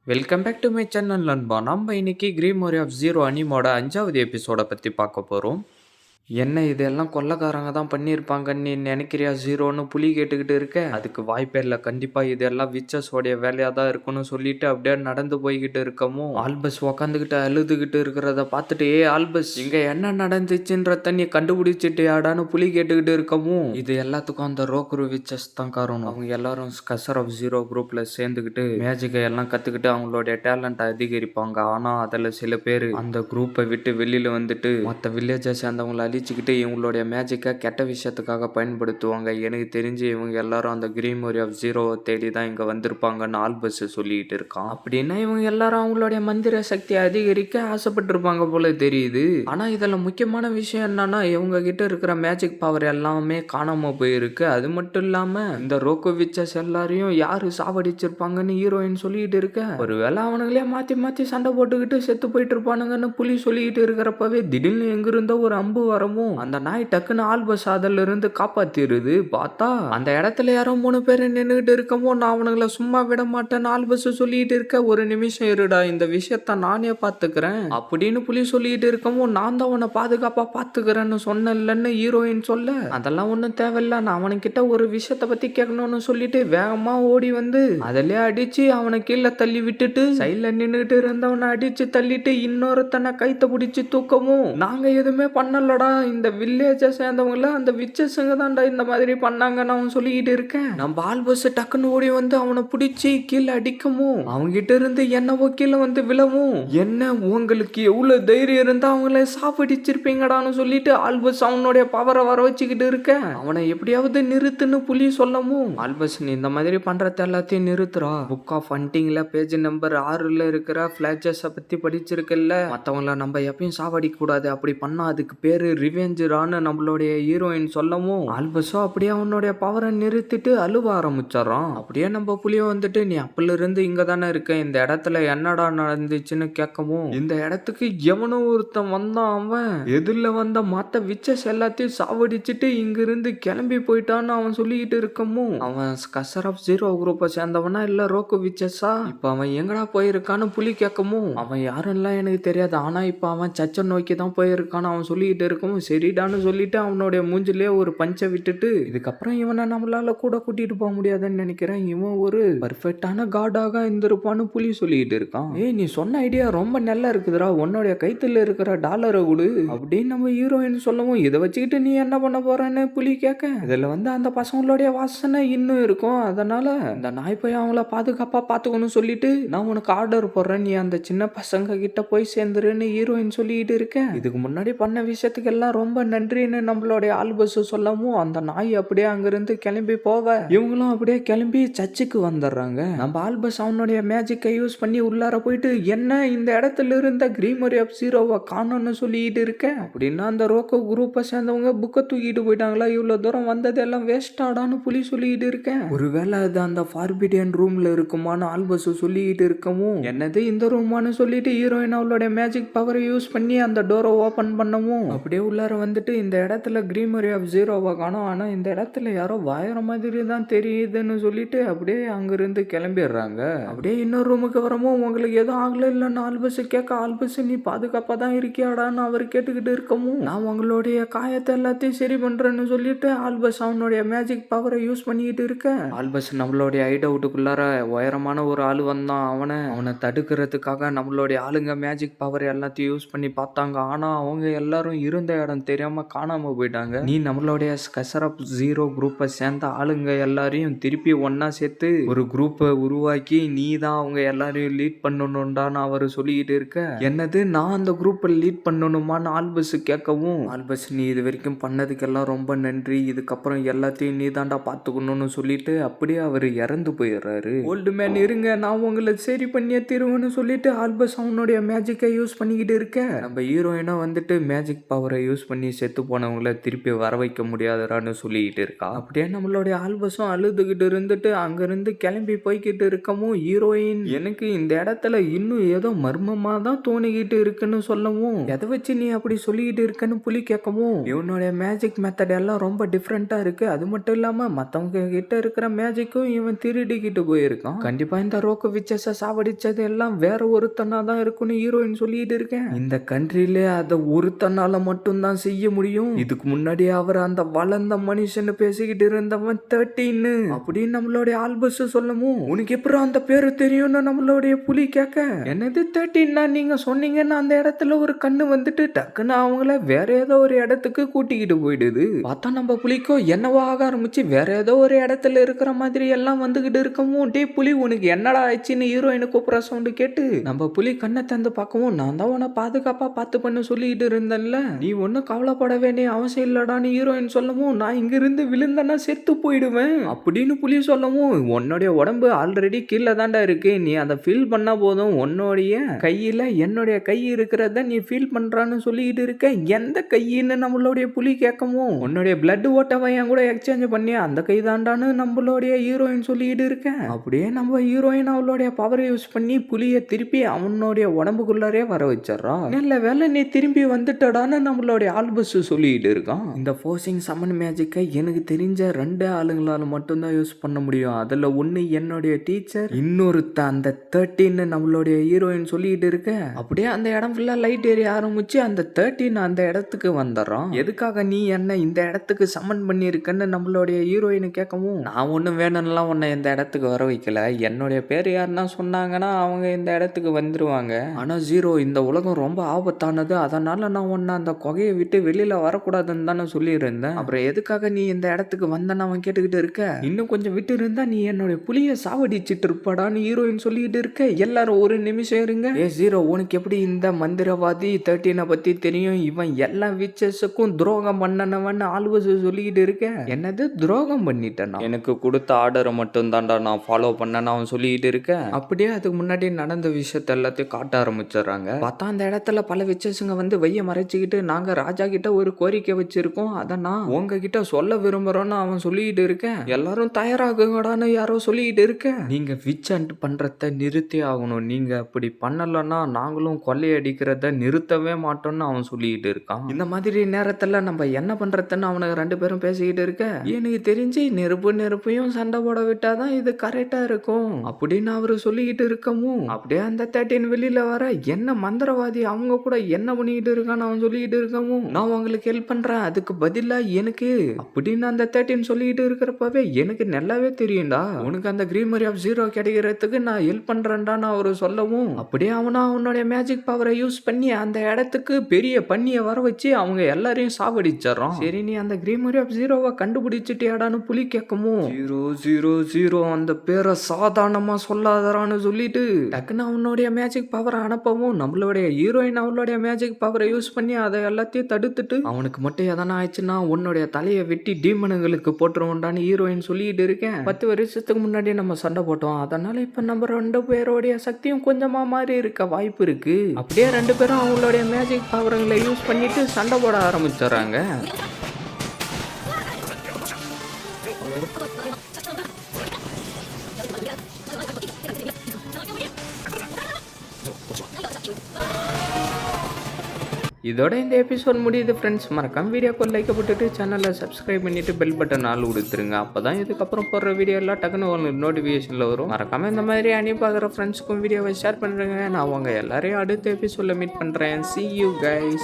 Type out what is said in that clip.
Welcome back to my channel நண்பா. நம்ம இன்னைக்கு கிரீமோரி ஆஃப் ஜீரோ அனிமோட 5வது எபிசோட பற்றி பார்க்க போகிறோம். என்ன இதெல்லாம் கொள்ளைக்காரங்க தான் பண்ணியிருப்பாங்கன்னு நீ நினைக்கிறியா ஜீரோன்னு புலி கேட்டுக்கிட்டு இருக்க? அதுக்கு வாய்ப்பே இல்லை. கண்டிப்பாக இதெல்லாம் விச்சஸோடைய வேலையாக தான் இருக்குன்னு சொல்லிட்டு அப்படியே நடந்து போய்கிட்டு இருக்கமோ ஆல்பஸ் உக்காந்துக்கிட்டு அழுதுகிட்டு இருக்கிறத பார்த்துட்டு ஆல்பஸ் இங்கே என்ன நடந்துச்சுன்றத நீ கண்டுபிடிச்சிட்டியாடான்னு புலி கேட்டுக்கிட்டு இருக்கமோ இது எல்லாத்துக்கும் அந்த ரோக்குரு விச்சஸ் தான் காரணம். அவங்க எல்லாரும் ஸ்கசர் ஆஃப் ஜீரோ குரூப்ல சேர்ந்துக்கிட்டு மேஜிக்கை எல்லாம் கற்றுக்கிட்டு அவங்களுடைய டேலண்ட்டை அதிகரிப்பாங்க. ஆனால் அதில் சில பேர் அந்த குரூப்பை விட்டு வெளியில் வந்துட்டு மற்ற வில்லேஜை சேர்ந்தவங்களை அழிச்சுக்கிட்டு இவங்களுடைய மேஜிக்கை கெட்ட விஷயத்துக்காக பயன்படுத்துவாங்க. எனக்கு தெரிஞ்சு இவங்க எல்லாரும் அந்த கிரீமோரி ஆஃப் ஜீரோவை தேடி தான் இங்கே வந்திருப்பாங்கன்னு ஆல்பஸ் சொல்லிட்டு இருக்கான். அப்படின்னா இவங்க எல்லாரும் அவங்களுடைய மந்திர சக்தியை அதிகரிக்க ஆசைப்பட்டிருப்பாங்க போல தெரியுது. ஆனால் இதில் முக்கியமான விஷயம் என்னன்னா இவங்க கிட்ட இருக்கிற மேஜிக் பவர் எல்லாமே காணாம போயிருக்கு. அது மட்டும் இல்லாமல் இந்த ரோக்கோவிச்சஸ் எல்லாரையும் யாரு சாவடிச்சிருப்பாங்கன்னு ஹீரோயின் சொல்லிட்டு இருக்க. ஒருவேளை அவனுங்களே மாற்றி மாற்றி சண்டை போட்டுக்கிட்டு செத்து போயிட்டு இருப்பானுங்கன்னு புலி சொல்லிட்டு இருக்கிறப்பவே திடீர்னு எங்கிருந்தோ ஒரு அம்பு வரவும் அந்த நாய் டக்குன்னு ஆல்பஸ் அதுல இருந்து காப்பாத்திருது. பார்த்தா அந்த இடத்துல யாரோ 3 பேர் நின்றுட்டு இருக்கமோ நான் அவனுங்களை சும்மா விட மாட்டேன்னு ஆல்பஸ் சொல்லிட்டு இருக்க. ஒரு நிமிஷம் இருடா, இந்த விஷயத்த நானே பாத்துக்கிறேன் அப்படின்னு புலி சொல்லிட்டு இருக்கமோ நான் தான் அவனை பாதுகாப்பா பாத்துக்கிறேன்னு சொன்னேன்னு ஹீரோயின் சொல்ல அதெல்லாம் ஒன்றும் தேவையில்ல, நான் அவனுக்கிட்ட ஒரு விஷயத்த பத்தி கேட்கணும்னு சொல்லிட்டு வேகமா ஓடி வந்து அதிலே அடிச்சு அவனை கீழே தள்ளி விட்டுட்டு சைட்ல நின்றுட்டு இருந்தவனை அடிச்சு தள்ளிட்டு இன்னொருத்தனை கைத்த பிடிச்சு தூக்கவும் நாங்க எதுவுமே பண்ணலடா, இந்த வில்லேஜை சேர்ந்தவங்கள அந்த விச்சஸுங்க தான்டா இந்த மாதிரி பண்ணாங்கன்னு அவன் சொல்லிக்கிட்டு இருக்கேன். நம்ம ஆல்பஸ் டக்குன்னு ஓடி வந்து அவனை பிடிச்சி கீழே அடிக்கவும் அவங்கிட்ட இருந்து என்னவோ கீழே வந்து விழவும் என்ன உங்களுக்கு எவ்வளவு தைரியம் இருந்தா அவங்கள சாப்பிடிச்சிருப்பீங்கடான்னு சொல்லிட்டு ஆல்பஸ் அவனுடைய பவரை வர வச்சுக்கிட்டு இருக்க. அவனை எப்படியாவது நிறுத்துன்னு புலி சொல்லவும் ஆல்பஸ் நீ இந்த மாதிரி பண்றத எல்லாத்தையும் நிறுத்துறா, புக் ஆஃப் ஹண்டிங்ல பேஜ் நம்பர் 6ல இருக்கிற ஃபிளாஷஸை பத்தி படிச்சிருக்கல, மற்றவங்கள நம்ம எப்பயும் சாவடிக்க கூடாது, அப்படி பண்ணா அதுக்கு பேரு ரிவெஞ்சுரான்னு நம்மளுடைய ஹீரோயின் சொல்லவும் ஆல்பஸோ அப்படியே அவனுடைய பவரை நிறுத்திட்டு அழுவ ஆரம்பிச்சாரான். அப்படியே நம்ம புலிய வந்துட்டு நீ அப்பல இருந்து இங்க தானே இருக்க, இந்த இடத்துல என்னடா நடந்துச்சுன்னு கேட்கவும் இந்த இடத்துக்கு எவனோ ஒருத்தன் வந்தான், அவன் எதிரில் வந்த மற்ற விச்சஸ் எல்லாத்தையும் சாவடிச்சுட்டு இங்க இருந்து கிளம்பி போயிட்டான்னு அவன் சொல்லிக்கிட்டு இருக்கமும் அவன் ஸ்கசர் ஆஃப் ஜீரோ குரூப்பை சேர்ந்தவனா இல்ல ரோக்கு விச்சஸா, இப்ப அவன் எங்கடா போயிருக்கான்னு புலி கேட்கவும் அவன் யாருன்னெல்லாம் எனக்கு தெரியாது, ஆனா இப்ப அவன் சச்சை நோக்கி தான் போயிருக்கான்னு அவன் சொல்லிக்கிட்டு இருக்கவும் சரிடான்னு சொல்லிட்டு அவனுடைய மூஞ்சிலே ஒரு பஞ்சை விட்டுட்டு இதுக்கப்புறம் இவனை நம்மளால கூட கூட்டிட்டு போக முடியாதுன்னு நினைக்கிறேன், இவன் ஒரு பர்ஃபெக்டான காடாக இருந்திருப்பான்னு புலி சொல்லிட்டு இருக்கான். ஏய் நீ சொன்ன ஐடியா ரொம்ப நல்லா இருக்குதுடா, உன்னுடைய கைத்துல இருக்கிற டாலரை கொடு அப்படின்னு நம்ம ஹீரோயின் சொல்லவும் இதை வச்சுக்கிட்டு நீ என்ன பண்ண போறன்னு புலி கேட்க இதுல வந்து அந்த பசங்களுடைய வாசனை இன்னும் இருக்கும், அதனால இந்த நாய் போய் அவங்கள பாதுகாப்பா பாத்துக்கணும் சொல்லிட்டு நான் உனக்கு ஆர்டர் போடுறேன், நீ அந்த சின்ன பசங்க கிட்ட போய் சேர்ந்துருன்னு ஹீரோயின் சொல்லிட்டு இருக்கேன். இதுக்கு முன்னாடி பண்ண விஷயத்துக்கு எல்லாம் ரொம்ப நன்றின்னு நம்மளுடைய ஆல்பஸ் சொல்லவும் அந்த நாய் அப்படியே அங்கிருந்து கிளம்பி போவ இவங்களும் அப்படியே கிளம்பி சர்ச்சுக்கு வந்துடுறாங்க. நம்ம ஆல்பஸ் அவனுடைய மேஜிக்கை யூஸ் பண்ணி உள்ளார போயிட்டு என்ன இந்த இடத்துல இருந்த கிரீமரி ஆஃப் ஜீரோவை காணோம்னு சொல்லிட்டு இருக்க, அப்படின்னா அந்த ரோக்கோ குரூப்பை சேர்ந்தவங்க புக்கை தூக்கிட்டு போயிட்டாங்களா, இவ்வளவு தூரம் வந்தது எல்லாம் வேஸ்டாடான்னு புலி சொல்லிட்டு இருக்கேன். ஒருவேளை அது அந்த ஃபார்பிடியன் ரூம்ல இருக்குமான்னு ஆல்பஸ் சொல்லிட்டு இருக்கவும் என்னது இந்த ரூமான்னு சொல்லிட்டு ஹீரோயின் அவளுடைய மேஜிக் பவரை யூஸ் பண்ணி அந்த டோரை ஓபன் பண்ணவும் அப்படியே உள்ளார வந்துட்டு இந்த இடத்துல கிரீமரி ஆஃப் ஜீரோவை காணும், ஆனா இந்த இடத்துல யாரோ வாயற மாதிரி தான் தெரியுதுன்னு சொல்லிட்டு அப்படியே அங்கிருந்து கிளம்பிடுறாங்க. அப்படியே இன்னொரு ரூமுக்கு வரவும் உங்களுக்கு எதுவும் ஆகல இல்லைன்னு ஆல்பஸ் கேட்க ஆல்பஸ் நீ பாதுகாப்பா தான் இருக்கியாடான்னு அவர் கேட்டுக்கிட்டு இருக்கவும் நான் உங்களுடைய காயத்தை எல்லாத்தையும் சரி பண்றேன்னு சொல்லிட்டு ஆல்பஸ் அவனுடைய மேஜிக் பவரை யூஸ் பண்ணிக்கிட்டு இருக்க. ஆல்பஸ் நம்மளுடைய ஹைட் அவுட்டுக்குள்ளார உயரமான ஒரு ஆள் வந்தான், அவனை தடுக்கிறதுக்காக நம்மளுடைய ஆளுங்க மேஜிக் பவர் எல்லாத்தையும் யூஸ் பண்ணி பார்த்தாங்க, ஆனா அவங்க எல்லாரும் இருந்த இடம் தெரியாம காணாம போயிட்டாங்க. நீ நம்மளுடைய ஸ்கசர் ஆஃப் ஜீரோ குரூப்பை சேர்ந்த ஆளுங்க எல்லாரையும் திருப்பி ஒன்னா சேர்த்து ஒரு குரூப்பை உருவாக்கி நீ தான் அவங்க எல்லாரையும் லீட் பண்ணணும்டான்னு அவர் சொல்லிக்கிட்டு இருக்க. என்னது நான் அந்த குரூப்பை லீட் பண்ணணுமான்னு ஆல்பஸ் கேட்கவும் ஆல்பஸ் நீ இது வரைக்கும் பண்ணதுக்கெல்லாம் ரொம்ப நன்றி, இதுக்கப்புறம் எல்லாத்தையும் நீ தாண்டா பாத்துக்கணும்னு சொல்லிட்டு அப்படியே அவர் இறந்து போயிடுறாரு. ஓல்டு மேன் இருங்க நான் உங்களை சரி பண்ணியே தீருவேன்னு சொல்லிட்டு ஆல்பஸ் அவனுடைய மேஜிக்கை யூஸ் பண்ணிக்கிட்டு இருக்க. நம்ம ஹீரோயினா வந்துட்டு மேஜிக் பவரை யூஸ் பண்ணி செத்து போனவங்கள திருப்பி வர வைக்க முடியாதுடான்னு சொல்லிக்கிட்டு இருக்கா. அப்படியே நம்மளுடைய ஆல்பஸும் அழுதுகிட்டு இருந்துட்டு அங்கிருந்து கிளம்பி போய்கிட்டு இருக்கவும் ஹீரோயின் எனக்கு இந்த இடத்துல இன்னும் ஏதோ மர்மமா தான் தோணிக்கிட்டு இருக்குன்னு சொல்லவும் எதை வச்சு நீ அப்படி சொல்லிக்கிட்டு இருக்கன்னு புலி கேட்கவும் இவனுடைய மேஜிக் மெத்தட் எல்லாம் ரொம்ப டிஃப்ரெண்டா இருக்கு. அது மட்டும் இல்லாம மத்தவங்க கிட்ட இருக்கிற மேஜிக்கும் இவன் திருடிக்கிட்டு போயிருக்கான். கண்டிப்பா இந்த ரோக்கு விச்சஸ சாவடிச்சது எல்லாம் வேற ஒருத்தனா தான் இருக்குன்னு ஹீரோயின் சொல்லிட்டு இருக்கேன். இந்த கண்ட்ரில அதை ஒருத்தனால மட்டும்தான் செய்ய முடியும். இதுக்கு முன்னாடி அவர் அந்த வளர்ந்த மனுஷன் பேசிக்கிட்டு இருந்தவன் 13 அப்படின்னு நம்மளுடைய ஆல்பஸ் சொல்லவும் உனக்கு எப்படி அந்த பேரு தெரியும்னு நம்மளுடைய புலி கேட்க என்னது 13 நீங்க சொன்னீங்கன்னா அந்த இடத்துல ஒரு கண்ணு வந்துட்டு டக்குன்னு அவங்கள வேற ஏதோ ஒரு இடத்துக்கு கூட்டிக்கிட்டு போயிடுது. பார்த்தா நம்ம புலிக்கோ என்னவோ ஆக ஆரம்பிச்சு வேற ஏதோ ஒரு இடத்துல இருக்கிற மாதிரி எல்லாம் வந்துகிட்டு இருக்கவும் டே புலி உனக்கு என்னடா ஆயிடுச்சுன்னு ஹீரோயினு கூப்பிட சவுண்டு கேட்டு நம்ம புலி கண்ணை தந்து பார்க்கவும் நான் தான் உன்னை பாதுகாப்பா பார்த்து பண்ண சொல்லிட்டு இருந்தேன்ல நீ ஒன்னும் கவலைப்பட வேண்டிய அவசியம் இல்லடான்னு ஹீரோயின் சொல்லவும் நான் இங்கிருந்து விழுந்தனா செத்து போயிடுவேன் அப்படின்னு புலி சொல்லவும் உன்னுடைய உடம்பு ஆல்ரெடி கீழே தாண்டா இருக்கு நீ அதை ஃபீல் பண்ணா போதும் உன்னுடைய கையில என்னுடைய கை இருக்கிறத நீ ஃபீல் பண்றான்னு சொல்லிட்டு இருக்க எந்த கையின்னு நம்மளுடைய புலி கேட்கவும் உன்னுடைய பிளட் ஓட்டவை என் கூட எக்ஸ்சேஞ்ச் பண்ணி அந்த கை தாண்டான்னு நம்மளுடைய ஹீரோயின் சொல்லிட்டு இருக்க அப்படியே நம்ம ஹீரோயின் அவளுடைய பவரை யூஸ் பண்ணி புலியை திருப்பி அவனுடைய உடம்புக்குள்ளாரே வர வச்சிடறான். நல்ல வேலை நீ திரும்பி வந்துட்டடான்னு நம்மளுடைய ஆல்பஸ் சொல்லிட்டு இருக்கான். இந்த ஃபோர்சிங் சமன் மேஜிக்கை எனக்கு தெரிஞ்ச 2 ஆளுங்களால மட்டும்தான் யூஸ் பண்ண முடியும். அதுல ஒண்ணு என்னுடைய டீச்சர் இன்னொருத்த அந்த 13 நம்மளுடைய ஹீரோயின் சொல்லிட்டு இருக்க அப்படியே அந்த இடம் ஃபுல்லா லைட் ஏறி ஆரம்பிச்சு அந்த 13 அந்த இடத்துக்கு வந்துடுறான். எதுக்காக நீ என்ன இந்த இடத்துக்கு சமன் பண்ணியிருக்கன்னு நம்மளுடைய ஹீரோயின் கேட்கவும் நான் ஒன்றும் வேணும்லாம் உன்னை இந்த இடத்துக்கு வர வைக்கல என்னுடைய பேர் யாருன்னா சொன்னாங்கன்னா அவங்க இந்த இடத்துக்கு வந்துருவாங்க. ஆனா ஜீரோ இந்த உலகம் ரொம்ப ஆபத்தானது அதனால நான் உன்னை அந்த குகையை விட்டு வெளியில வரக்கூடாதுன்னு தானே சொல்லியிருந்தேன். அப்புறம் எதுக்காக நீ இந்த இடத்துக்கு வந்தன்னு அவன் கேட்டுக்கிட்டு இருக்க இன்னும் கொஞ்சம் விட்டு இருந்தா நீ என்னுடைய புலியை சாவடிச்சிட்டு இருப்பாடான்னு ஹீரோயின் சொல்லிட்டு இருக்க எல்லாரும் ஒரு நிமிஷம் இருங்க. ஜீரோ உனக்கு எப்படி இந்த மந்திரவாதி 13 பத்தி தெரியும் இவன் எல்லா விச்சஸுக்கும் துரோகம் பண்ணனவன் ஆல்வஸ் சொல்லிக்கிட்டு இருக்க என்னது துரோகம் பண்ணிட்டேன் எனக்கு கொடுத்த ஆர்டரை மட்டும் தான்டா நான் ஃபாலோ பண்ணேன்னு அவன் சொல்லிக்கிட்டு இருக்க அப்படியே அதுக்கு முன்னாடி நடந்த விஷயத்த எல்லாத்தையும் காட்ட ஆரம்பிச்சிடுறாங்க. பார்த்தா அந்த இடத்துல பல விச்சஸுங்க வந்து வைய மறைச்சிக்கிட்டு நாங்க ராஜா கிட்ட ஒரு கோரிக்கை வச்சிருக்கோம் அதை நான் உங்ககிட்ட சொல்ல விரும்புறோன்னு அவன் சொல்லிக்கிட்டு இருக்கேன். எல்லாரும் தயாராகுங்கடான்னு யாரோ சொல்லிக்கிட்டு இருக்க நீங்க விச் அண்ட் பண்றத நிறுத்தி ஆகணும் நீங்க அப்படி பண்ணலன்னா நாங்களும் கொள்ளையடிக்கிறத நிறுத்தவே மாட்டோம்னு அவன் சொல்லிக்கிட்டு இருக்கான். இந்த மாதிரி நேரத்துல நம்ம என்ன பண்றதுன்னு அவனுக்கு 2 பேரும் பேசிக்கிட்டு இருக்க எனக்கு தெரிஞ்சு நெருப்பையும் சண்டை போட விட்டாதான் இது கரெக்டா இருக்கும் அப்படின்னு அவரு சொல்லிக்கிட்டு இருக்கவும் அப்படியே அந்த 13 வெளியில வர என்ன மந்திரவாதி அவங்க கூட என்ன பண்ணிக்கிட்டு இருக்கான்னு அவன் சொல்லிக்கிட்டு இருக்கவும் நான் உங்களுக்கு ஹெல்ப் பண்றேன் அதுக்கு பதிலா எனக்கு அப்படின்னு அந்த 13 சொல்லிக்கிட்டு இருக்கிறப்பவே எனக்கு நல்லாவே தெரியும்டா உனக்கு அந்த கிரீமரி ஆஃப் ஜீரோ கிடைக்கிறதுக்கு நான் ஹெல்ப் பண்றேன்டான்னு அவரு சொல்லவும் அப்படியே அவனுடைய மேஜிக் பவரை யூஸ் பண்ணி அந்த இடத்துக்கு பெரிய பண்ணியை வர வச்சு அவங்க எல்லாரையும் சாவடிச்சிடறான். சரி நீ அந்த கிரீமரி ஆஃப் ஜீரோவை கண்டுபிடிச்சிட்டியாடான்னு புலி கேட்கவும் 000 அந்த பேரை சாதாரணமா சொல்லாதரான்னு சொல்லிட்டு டக்குன்னு அவனுடைய மேஜிக் பவரை அனுப்பவும் நம்மளுடைய ஹீரோயின் அவளுடைய மேஜிக் பவரை யூஸ் பண்ணி அதை எல்லாத்தையும் தடுத்துட்டு அவனுக்கு மட்டும் எதனா ஆயிடுச்சுன்னா உன்னுடைய தலையை வெட்டி டீமனுங்களுக்கு போட்டுருவோண்டான்னு ஹீரோயின் சொல்லிட்டு இருக்கேன். 10 வருஷத்துக்கு முன்னாடி நம்ம சண்டை போட்டோம் அதனால இப்ப நம்ம 2 பேருடைய சக்தியும் கொஞ்சமா மாறி இருக்க வாய்ப்பு இருக்கு. அப்படியே 2 பேரும் அவங்களுடைய மேஜிக் பவர்களை யூஸ் பண்ணிட்டு சண்டை போட ஆரம்பிச்சிடறாங்க. இதோட இந்த எபிசோட் முடியுது ஃப்ரெண்ட்ஸ். மறக்காம வீடியோக்கு லைக் போட்டுட்டு சேனலை சப்ஸ்கிரைப் பண்ணிட்டு பெல் பட்டன் ஆள் கொடுத்துருங்க. அப்பதான் இதுக்கப்புறம் போடுற வீடியோ எல்லாம் டக்குன்னு உங்களுக்கு நோட்டிஃபிகேஷன்ல வரும். மறக்காம இந்த மாதிரி அணி பார்க்குற ஃப்ரெண்ட்ஸ்க்கும் வீடியோவை ஷேர் பண்ணுறேங்க. நான் அவங்க எல்லாரையும் அடுத்த எபிசோட்ல மீட் பண்றேன். See you guys.